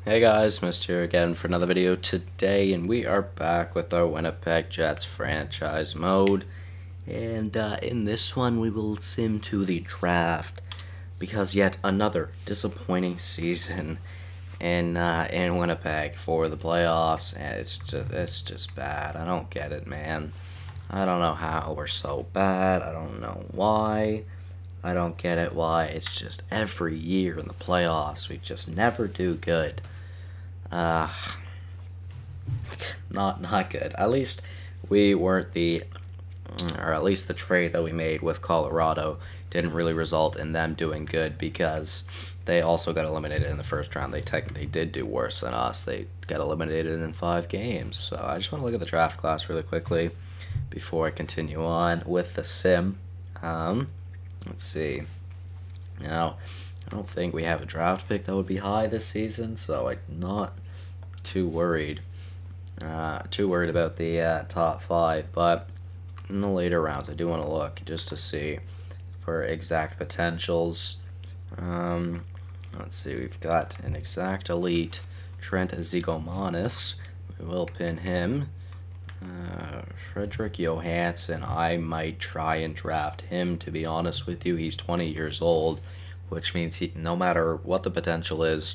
Hey guys, Mr. here again for another video today, and we are back with our Winnipeg Jets franchise mode. And in this one, we will sim to the draft because yet another disappointing season in Winnipeg for the playoffs, and it's just bad. I don't get it, man. I don't know how we're so bad. I don't know why. I don't get it why. It's just every year in the playoffs we just never do good. Uh, not good. At least we weren't or at least the trade that we made with Colorado didn't really result in them doing good because they also got eliminated in the first round. They technically did do worse than us. They got eliminated in 5 games. So I just want to look at the draft class really quickly before I continue on with the sim. Let's see. Now, I don't think we have a draft pick that would be high this season, so I'm not too worried. Too worried about the top 5, but in the later rounds, I do want to look just to see for exact potentials. Let's see, we've got an exact elite, Trent Zigomanis. We will pin him. Frederick Johansson, I might try and draft him, to be honest with you. He's 20 years old, which means no matter what the potential is,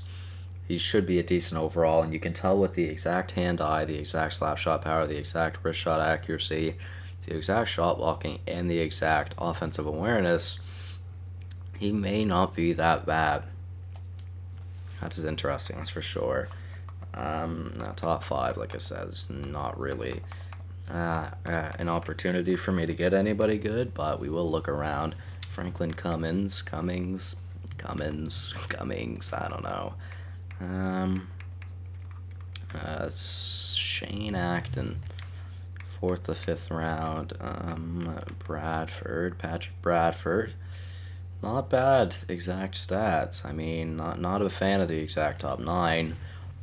he should be a decent overall, and you can tell with the exact hand-eye, the exact slap shot power, the exact wrist shot accuracy, the exact shot blocking, and the exact offensive awareness, he may not be that bad. That is interesting, that's for sure. Top 5, like I said, is not really an opportunity for me to get anybody good, but we will look around. Franklin Cummings, I don't know. Shane Acton, 4th to 5th round. Patrick Bradford, not bad exact stats. I mean, not a fan of the exact top 9,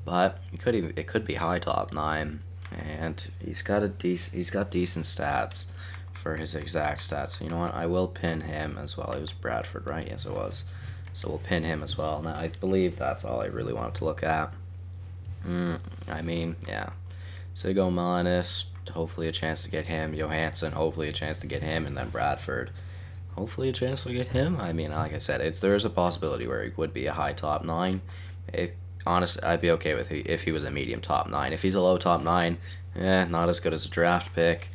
but it could be high top 9, and he's got decent stats for his exact stats. So you know what? I will pin him as well. It was Bradford, right? Yes, it was. So we'll pin him as well. Now, I believe that's all I really wanted to look at. I mean, yeah. Sigomanis, hopefully a chance to get him. Johansson, hopefully a chance to get him. And then Bradford, hopefully a chance to get him. I mean, like I said, there's a possibility where he would be a high top 9. Honestly, I'd be okay with if he was a medium top 9. If he's a low top 9, not as good as a draft pick.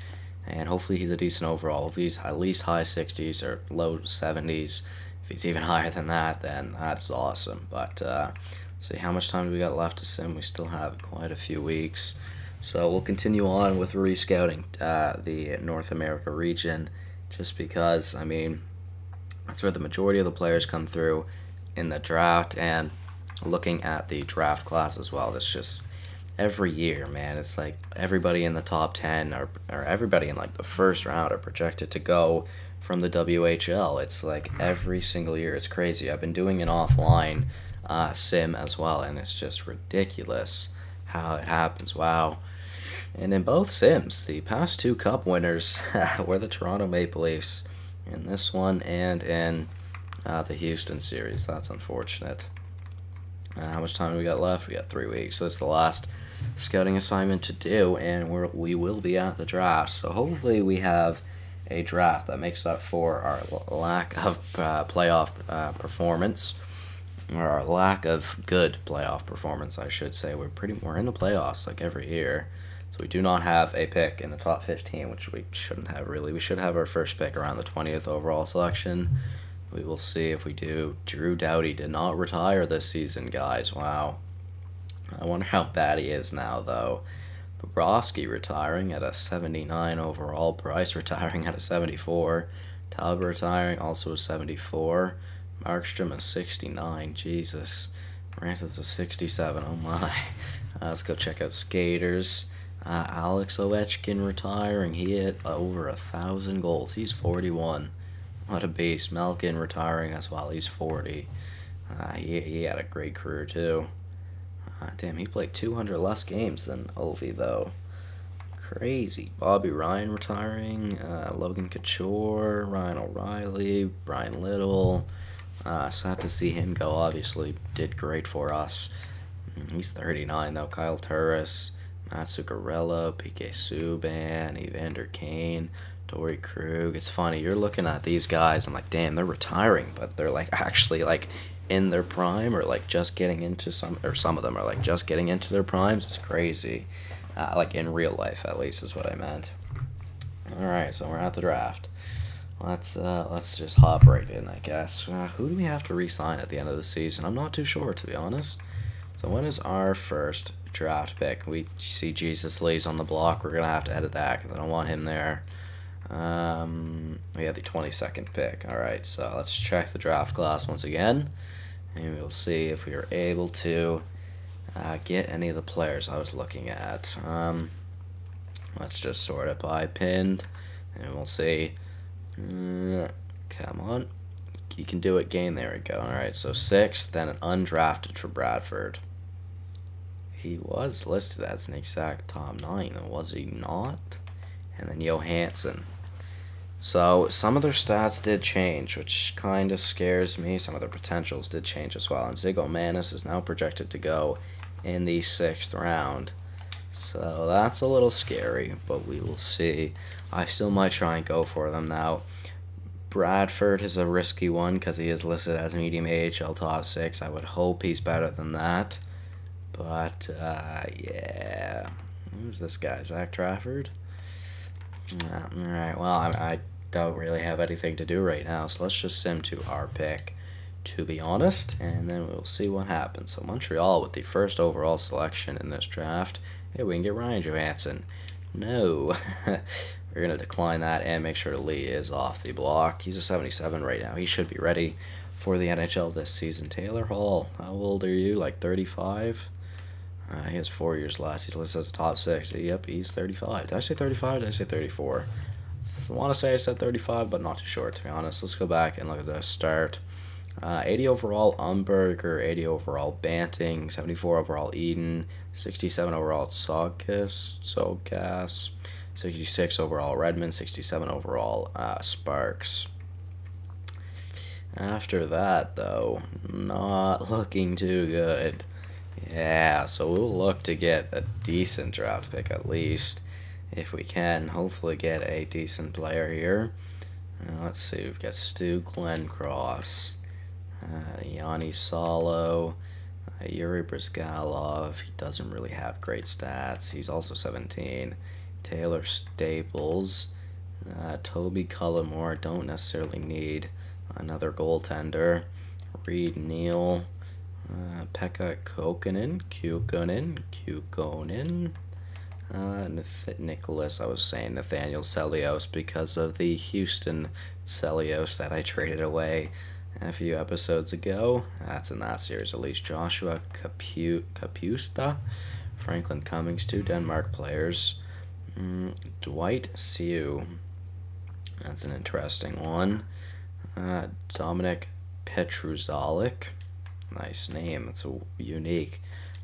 And hopefully he's a decent overall. If he's at least high 60s or low 70s, if he's even higher than that, then that's awesome. But see, how much time do we got left to sim? We still have quite a few weeks. So we'll continue on with rescouting the North America region, just because, I mean, that's where the majority of the players come through in the draft, and looking at the draft class as well. It's just every year, man. It's like everybody in the top 10 or everybody in like the first round are projected to go from the WHL. It's like every single year. It's crazy. I've been doing an offline sim as well, and it's just ridiculous how it happens. Wow. And in both sims, the past 2 cup winners were the Toronto Maple Leafs in this one and in the Houston series. That's unfortunate. How much time do we got left? We got 3 weeks. So it's the last scouting assignment to do, and we will be at the draft. So hopefully we have a draft that makes up for our lack of playoff performance, or our lack of good playoff performance, I should say. We're in the playoffs like every year, so we do not have a pick in the top 15, which we shouldn't have really. We should have our first pick around the 20th overall selection. We will see if we do. Drew Doughty did not retire this season, guys. Wow. I wonder how bad he is now, though. Bobrovsky retiring at a 79 overall. Price retiring at a 74. Talbot retiring also a 74. Markstrom a 69. Jesus. Ranta's a 67. Oh my. Let's go check out skaters. Alex Ovechkin retiring. He hit over 1,000 goals. He's 41. What a beast. Malkin retiring as well. He's 40. He had a great career, too. Damn, he played 200 less games than Ovi, though. Crazy. Bobby Ryan retiring. Logan Couture. Ryan O'Reilly. Brian Little. Sad to see him go, obviously. Did great for us. He's 39 though. Kyle Turris, Matt Zuccarello, PK Subban, Evander Kane, Torrey Krug. It's funny, you're looking at these guys, I'm like, damn, they're retiring, but they're like actually like in their prime, or like just getting into some of them are like just getting into their primes. It's crazy. Like in real life, at least, is what I meant. All right, so we're at the draft. Let's just hop right in, I guess. Who do we have to re-sign at the end of the season? I'm not too sure, to be honest. So when is our first draft pick? We see Jesus Lee's on the block. We're gonna have to edit that because I don't want him there. We have the 22nd pick. All right, so let's check the draft class once again, and we'll see if we are able to get any of the players I was looking at. Let's just sort it by pinned, and we'll see. Come on. You can do it, game. There we go. All right, so 6th, then an undrafted for Bradford. He was listed as an exact top 9, was he not? And then Johansson. So some of their stats did change, which kind of scares me. Some of their potentials did change as well. And Zigomanis is now projected to go in the 6th round. So that's a little scary, but we will see. I still might try and go for them now. Bradford is a risky one because he is listed as medium AHL top 6. I would hope he's better than that. But, yeah. Who's this guy? Zach Trafford? Alright, well, I don't really have anything to do right now, so let's just sim to our pick, to be honest, and then we'll see what happens. So Montreal with the first overall selection in this draft. Hey, we can get Ryan Johansson. No. We're going to decline that and make sure Lee is off the block. He's a 77 right now. He should be ready for the NHL this season. Taylor Hall, how old are you? Like 35? He has 4 years left. He's listed as a top 6. Yep, he's 35. Did I say 35? Did I say 34? I want to say I said 35, but not too sure, to be honest. Let's go back and look at the start. 80 overall Umberger, 80 overall Banting, 74 overall Eden, 67 overall Sogas, 66 overall Redmond, 67 overall Sparks. After that, though, not looking too good. Yeah, so we'll look to get a decent draft pick at least, if we can. Hopefully get a decent player here. Let's see, we've got Stu Glencross, Yanni Salo, Yuri Brizgalov. He doesn't really have great stats. He's also 17. Taylor Staples, Toby Cullimore. Don't necessarily need another goaltender. Reed Neal, Pekka Kokkonen, Nicholas, I was saying Nathaniel Celios because of the Houston Celios that I traded away a few episodes ago. That's in that series at least. Joshua Capusta, Franklin Cummings, 2 Denmark players. Dwight Siu, that's an interesting one. Dominic Petruzalik, nice name. It's a unique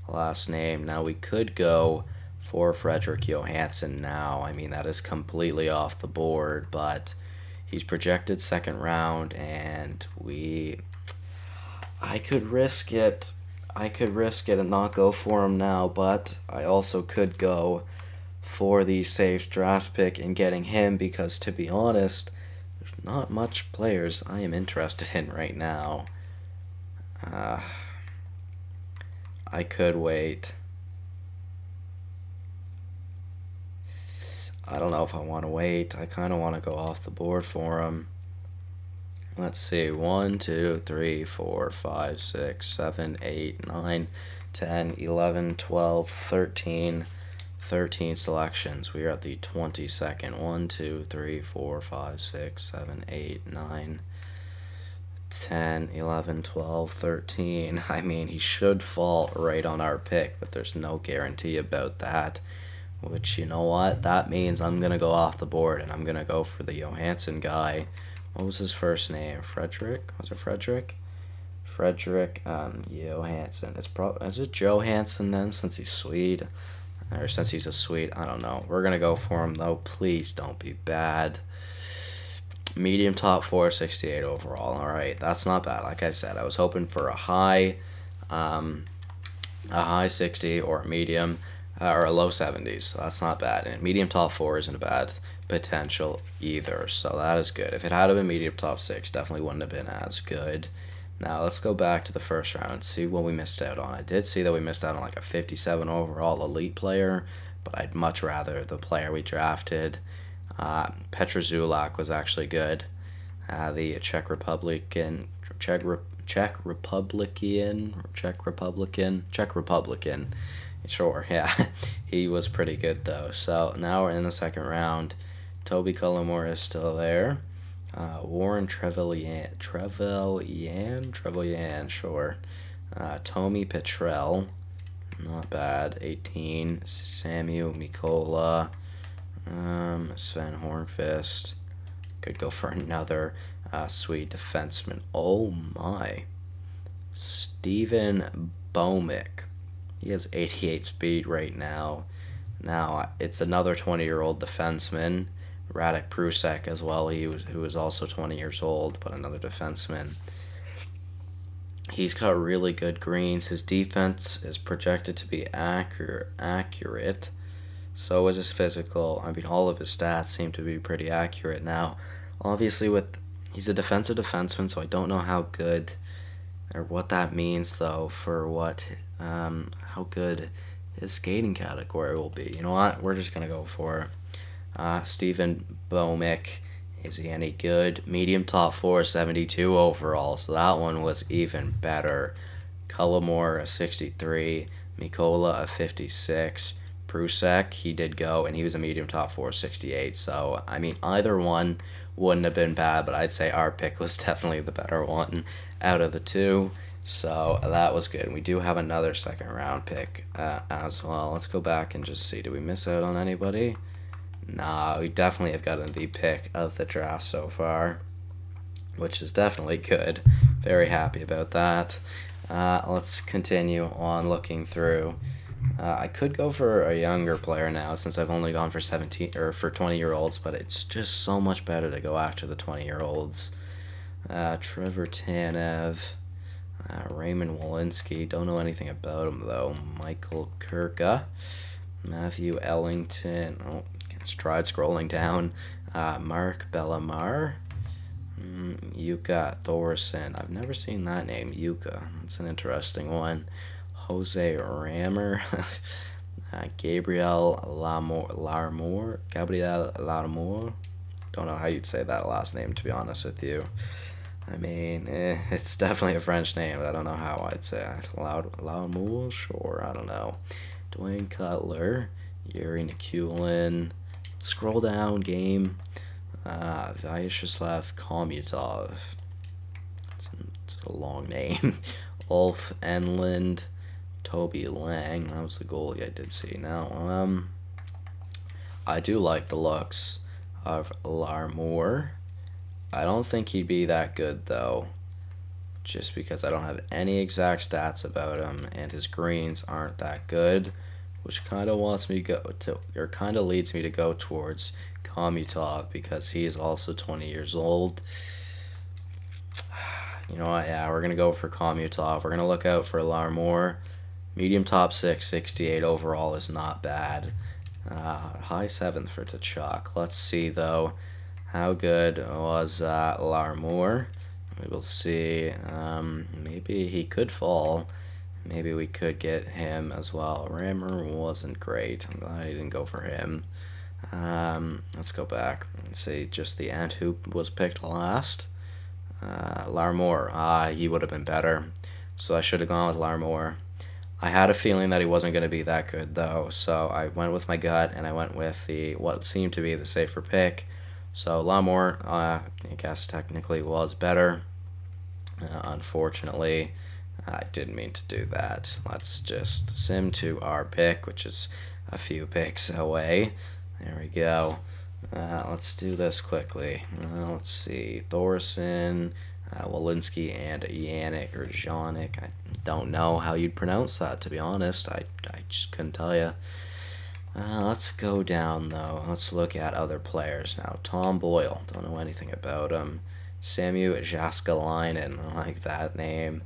last name. Now we could go for Frederick Johansson now. I mean, that is completely off the board, but he's projected 2nd round, and I could risk it. And not go for him now, but I also could go for the safe draft pick in getting him because, to be honest, there's not much players I am interested in right now. I could wait. I don't know if I want to wait. I kind of want to go off the board for him. Let's see. 1, 2, 3, 4, 5, 6, 7, 8, 9, 10, 11, 12, 13. 13 selections. We are at the 22nd. 1, 2, 3, 4, 5, 6, 7, 8, 9, 10, 11, 12, 13. I mean, he should fall right on our pick, but there's no guarantee about that. Which, you know what? That means I'm going to go off the board, and I'm going to go for the Johansson guy. What was his first name? Frederick? Was it Frederick? Frederick Johansson. Is it Johansson then, since he's Swede? Or since he's a Swede? I don't know. We're going to go for him, though. Please don't be bad. Medium top 4, 68 overall. All right, that's not bad. Like I said, I was hoping for a high a high 60 or a medium or a low 70s. So that's not bad. And medium top 4 isn't a bad potential either. So that is good. If it had been medium top 6, definitely wouldn't have been as good. Now let's go back to the first round and see what we missed out on. I did see that we missed out on like a 57 overall elite player, but I'd much rather the player we drafted. Petr Zulak was actually good. The Czech Republican, sure, yeah, he was pretty good though. So now we're in the second round. Toby Cullimore is still there. Warren Trevelyan, sure. Tommy Petrel, not bad, 18. Samuel Mikola, Sven Hornqvist. Could go for another Swede defenseman. Oh my. Steven Bomick. He has 88 speed right now. Now, it's another 20-year-old defenseman. Radek Prusek as well, who was also 20 years old, but another defenseman. He's got really good greens. His defense is projected to be accurate. So is his physical. I mean, all of his stats seem to be pretty accurate now. Obviously, he's a defensive defenseman, so I don't know how good or what that means though for how good his skating category will be. You know what? We're just gonna go for Stephen Bomick. Is he any good? Medium top 4, 72 overall, so that one was even better. Cullimore, a 63. Mikola, a 56. Prusek, he did go, and he was a medium top 4, 68. So, I mean, either one wouldn't have been bad, but I'd say our pick was definitely the better one out of the two. So, that was good. We do have another second round pick as well. Let's go back and just see. Did we miss out on anybody? Nah, we definitely have gotten the pick of the draft so far, which is definitely good. Very happy about that. Let's continue on looking through. I could go for a younger player now since I've only gone for 20-year-olds, but it's just so much better to go after the 20-year-olds. Trevor Tanev, Raymond Walensky, don't know anything about him though. Michael Kirka, Matthew Ellington. Oh, tried scrolling down. Mark Bellamar, Yuka Thorson. I've never seen that name, Yuka. That's an interesting one. Jose Rammer, Gabriel Larmour. Don't know how you'd say that last name, to be honest with you. I mean, it's definitely a French name, but I don't know how I'd say it. Larmour, sure, I don't know. Dwayne Cutler, Yuri Nikulin. Scroll down, game. Vyacheslav Komutov. It's a long name. Ulf Enland. Toby Lang. That was the goalie I did see. Now, I do like the looks of Larmour. I don't think he'd be that good, though. Just because I don't have any exact stats about him, and his greens aren't that good. Which kind of leads me to go towards Komutov because he is also 20 years old. You know what? Yeah, we're gonna go for Komutov. We're gonna look out for Larmour. Medium top 6, 68 overall is not bad. High 7th for Tkachuk. Let's see though, how good was Larmour? We will see. Maybe he could fall. Maybe we could get him as well. Rammer wasn't great. I'm glad I didn't go for him. Let's go back and see. Just the ant who was picked last. Larmour. He would have been better. So I should have gone with Larmour. I had a feeling that he wasn't going to be that good, though. So I went with my gut, and I went with what seemed to be the safer pick. So Larmour, I guess technically was better. Unfortunately, I didn't mean to do that. Let's just sim to our pick, which is a few picks away. There we go. Let's do this quickly. Let's see. Thorson, Walensky, and Yannick or Janik. I don't know how you'd pronounce that, to be honest. I just couldn't tell you. Let's go down, though. Let's look at other players now. Tom Boyle. Don't know anything about him. Samu Jaskalainen. I like that name.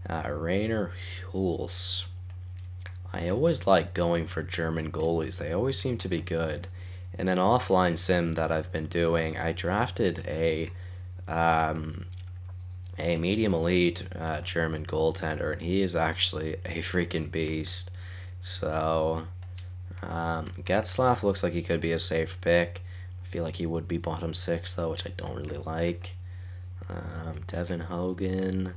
Rainer Huls. I always like going for German goalies. They always seem to be good. In an offline sim that I've been doing, I drafted um, a medium elite German goaltender, and he is actually a freaking beast. So, Getzlaff looks like he could be a safe pick. I feel like he would be bottom six, though, which I don't really like. Devin Hogan,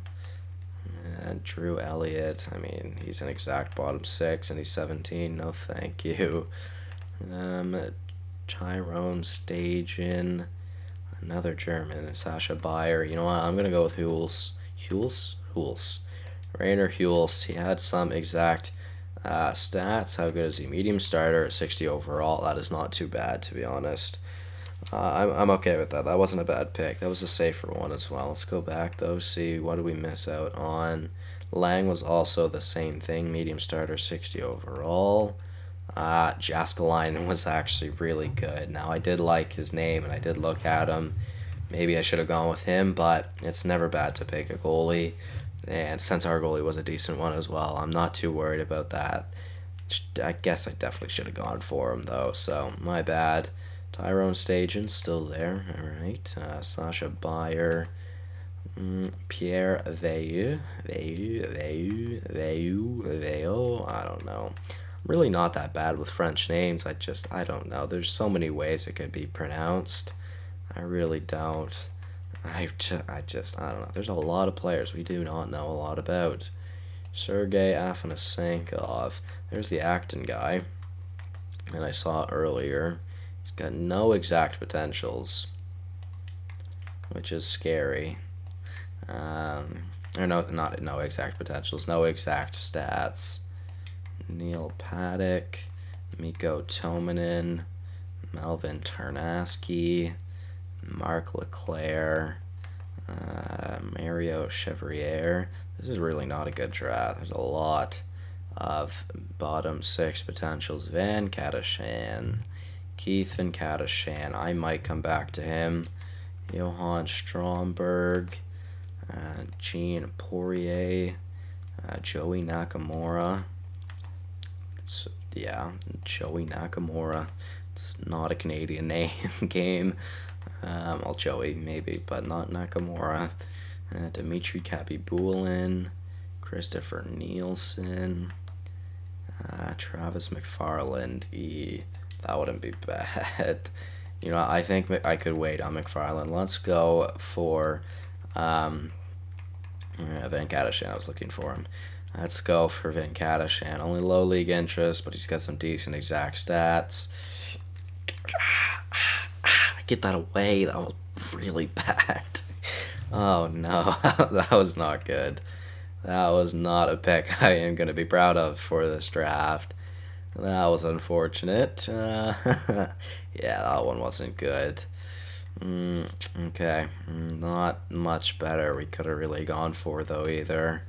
Drew Elliott. I mean, he's an exact bottom six, and he's 17. No, thank you. Tyrone Stajan, another German, Sasha Bayer. You know what? I'm gonna go with Hules. Hules. Rainer Hules. He had some exact stats. How good is he? Medium starter at 60 overall. That is not too bad, to be honest. I'm okay with that. That wasn't a bad pick. That was a safer one as well. Let's go back though. See what did we miss out on. Lang was also the same thing. Medium starter, 60 overall. Jaskalainen was actually really good. Now I did like his name and I did look at him. Maybe I should have gone with him, but it's never bad to pick a goalie. And since our goalie was a decent one as well, I'm not too worried about that. I guess I definitely should have gone for him though, so my bad. Tyrone Stajan's still there. All right. Sasha Bayer. Pierre Veilleux. I don't know. I'm really not that bad with French names. I don't know. There's so many ways it could be pronounced. I really don't. I don't know. There's a lot of players we do not know a lot about. Sergei Afanasenkov. There's the Acton guy. And I saw earlier. He's got no exact potentials, which is scary. Or no, not no exact potentials, no exact stats. Neil Paddock, Mikko Tominen, Melvin Tarnaski, Mark Leclerc, Mario Chevrier. This is really not a good draft. There's a lot of bottom six potentials. Van Kadashan. Keith Van Kadashan. I might come back to him. Johan Stromberg. Gene Poirier. Joey Nakamura. Joey Nakamura. It's not a Canadian name game. Well, Joey maybe, but not Nakamura. Dmitry Kapibulin. Christopher Nielsen. Travis McFarland. That wouldn't be bad. You know, I think I could wait on McFarland. Let's go for Van Kadashan. I was looking for him. Let's go for Van Kadashan. Only low league interest, but he's got some decent exact stats. Get that away. That was really bad. Oh no, that was not good. That was not a pick I am going to be proud of for this draft. That was unfortunate. Yeah, that one wasn't good. Okay, not much better we could have really gone for, though, either.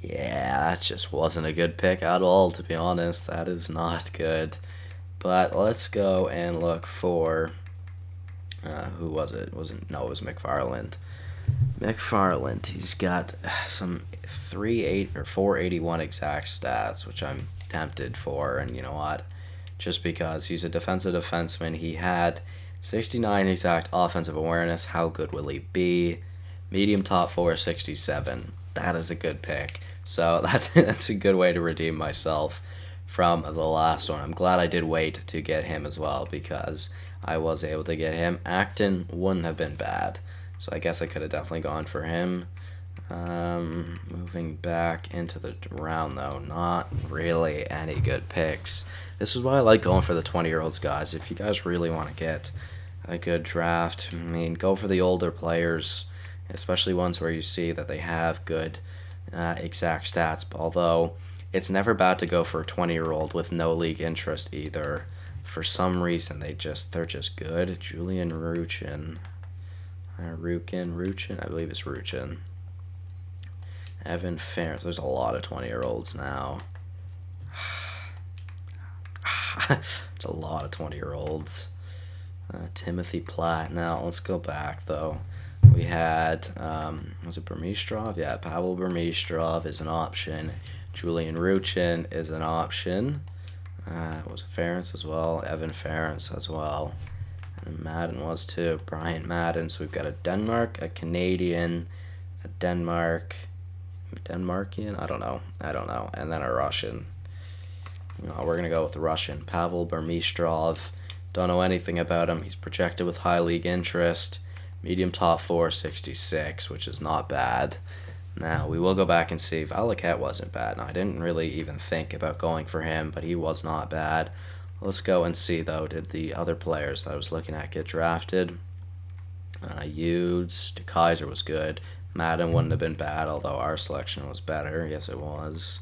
Yeah, that just wasn't a good pick at all, to be honest. That is not good. But let's go and look for... who was it? It was McFarland. McFarland, he's got some 481 exact stats, which I'm tempted for, and you know what? Just because he's a defensive defenseman, he had 69 exact offensive awareness. How good will he be? Medium top 4, 67. That is a good pick. So that's a good way to redeem myself from the last one. I'm glad I did wait to get him as well, because I was able to get him. Acton wouldn't have been bad, so I guess I could have definitely gone for him. Moving back into the round, though, not really any good picks. This is why I like going for the 20-year-olds, guys. If you guys really want to get a good draft, I mean, go for the older players, especially ones where you see that they have good exact stats. Although, it's never bad to go for a 20-year-old with no league interest either. For some reason, they're just good. Julian Ruchin. Ruchin, I believe it's Ruchin. Evan Ferris. There's a lot of 20-year-olds now. It's a lot of 20-year-olds. Timothy Platt. Now, let's go back, though. We had, was it Burmistrov? Yeah, Pavel Burmistrov is an option. Julian Ruchin is an option. Was Ference as well? Evan Ference as well. And Madden was too. Brian Madden. So we've got a Denmark, a Canadian, a Denmarkian? I don't know. And then a Russian. We're going to go with the Russian. Pavel Burmistrov. Don't know anything about him. He's projected with high league interest. Medium top 4, 66, which is not bad. Now, we will go back and see. Valaket wasn't bad. Now, I didn't really even think about going for him, but he was not bad. Let's go and see, though, did the other players that I was looking at get drafted? Hughes, DeKaiser was good. Madden wouldn't have been bad, although our selection was better. Yes, it was.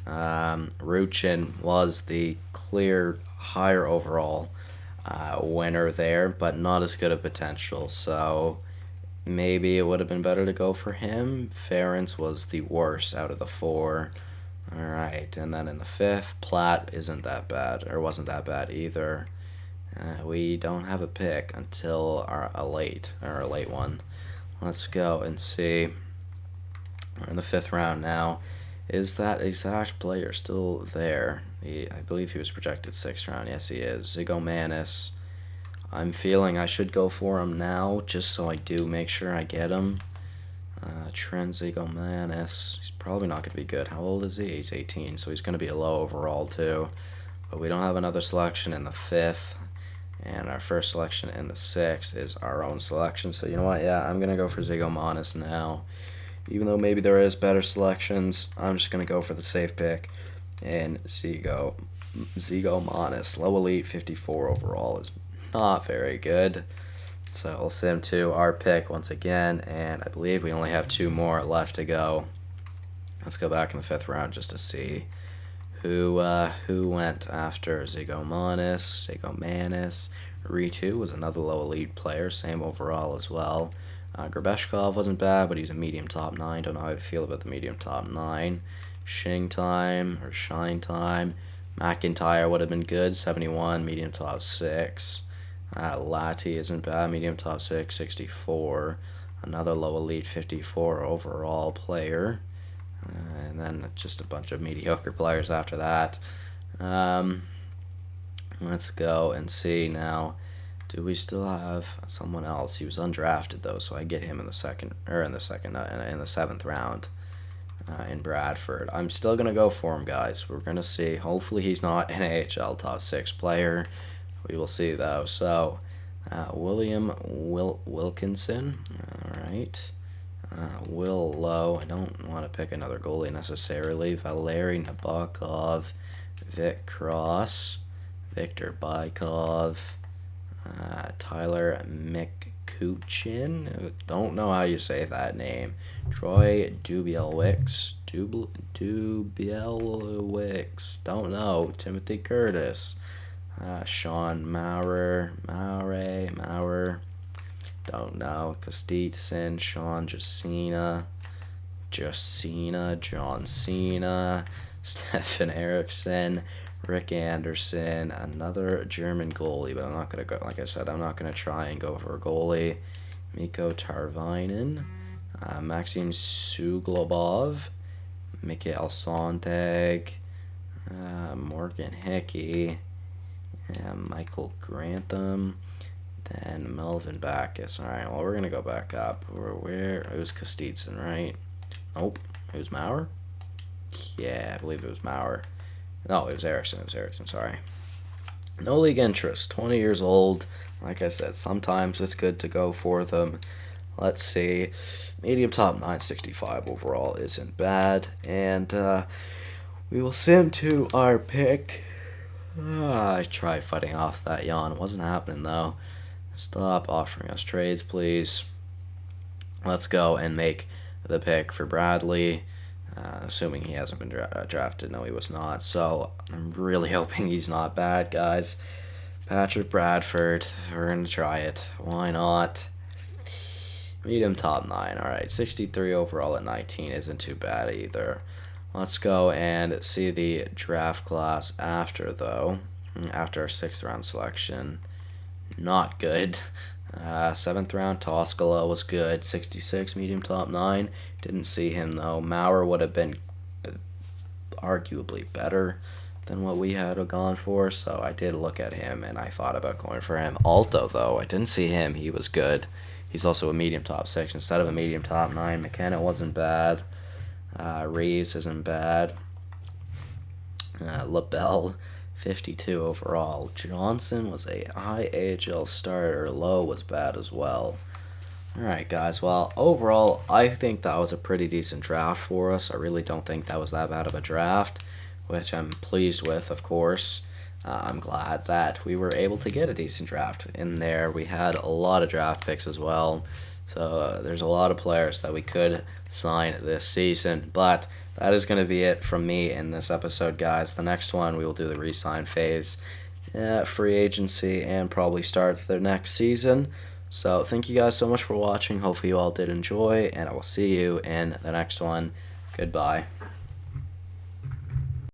Ruchin was the clear higher overall winner there, but not as good a potential, so maybe it would have been better to go for him. Ference was the worst out of the 4. Alright, and then in the 5th, Platt isn't that bad, or wasn't that bad either. We don't have a pick until a late one. Let's go and see. We're in the 5th round now. Is that exact player still there? I believe he was projected 6th round. Yes, he is. Zigomanis. I'm feeling I should go for him now, just so I do make sure I get him. Trent Zigomanis. He's probably not going to be good. How old is he? He's 18, so he's going to be a low overall too. But we don't have another selection in the 5th. And our first selection in the 6th is our own selection. So you know what? Yeah, I'm going to go for Zigomanis now. Even though maybe there is better selections, I'm just going to go for the safe pick. And Zigomanis, low elite, 54 overall, is not very good. So we'll send to our pick once again, and I believe we only have 2 more left to go. Let's go back in the 5th round just to see who went after Zigomanis. Ritu was another low elite player, same overall as well. Grabeshkov wasn't bad, but he's a medium top 9. Don't know how I feel about the medium top 9. Shine Time. McIntyre would have been good, 71, medium top 6. Lati isn't bad, medium top 6, 64. Another low elite, 54 overall player. And then just a bunch of mediocre players after that. Let's go and see now. Do we still have someone else? He was undrafted though, so I get him in the 7th round. In Bradford. I'm still going to go for him, guys. We're going to see. Hopefully he's not an AHL top 6 player. We will see, though. So, William Wilkinson. All right. Will Lowe. I don't want to pick another goalie necessarily. Valery Nabokov. Vic Cross. Victor Bykov. Tyler McCutcheon. Don't know how you say that name. Troy Dubielwicz. Don't know. Timothy Curtis. Sean Maurer. Don't know. Kostitsin. Sean John Cena. Stefan Eriksson. Rick Anderson, another German goalie, but I'm not going to go, like I said, I'm not going to try and go for a goalie. Mikko Tarvinen, Maxim Suglobov, Mikhail Sontag, Morgan Hickey, Michael Grantham, then Melvin Backus. Alright, well, we're going to go back up. It was Kostitsin, right? Nope. It was Maurer? Yeah, I believe it was Maurer. No, it was Erickson, sorry. No league interest, 20 years old. Like I said, sometimes it's good to go for them. Let's see. Medium top 965 overall isn't bad. And we will send to our pick. I tried fighting off that yawn. It wasn't happening, though. Stop offering us trades, please. Let's go and make the pick for Bradley. Assuming he hasn't been drafted. No, he was not. So I'm really hoping he's not bad, guys. Patrick Bradford. We're going to try it. Why not? Medium top 9. Alright, 63 overall at 19 isn't too bad either. Let's go and see the draft class after, though. After our 6th round selection. Not good. 7th round, Toskala was good. 66, medium top 9. Didn't see him, though. Maurer would have been arguably better than what we had gone for, so I did look at him and I thought about going for him. Alto, though, I didn't see him. He was good. He's also a medium top 6 instead of a medium top 9. McKenna wasn't bad. Reeves isn't bad. LaBelle, 52 overall. Johnson was a high AHL starter. Lowe was bad as well. Alright, guys. Well, overall, I think that was a pretty decent draft for us. I really don't think that was that bad of a draft, which I'm pleased with, of course. I'm glad that we were able to get a decent draft in there. We had a lot of draft picks as well, so there's a lot of players that we could sign this season. But that is going to be it from me in this episode, guys. The next one, we will do the re-sign phase, free agency, and probably start the next season. So thank you guys so much for watching. Hopefully you all did enjoy, and I will see you in the next one. Goodbye.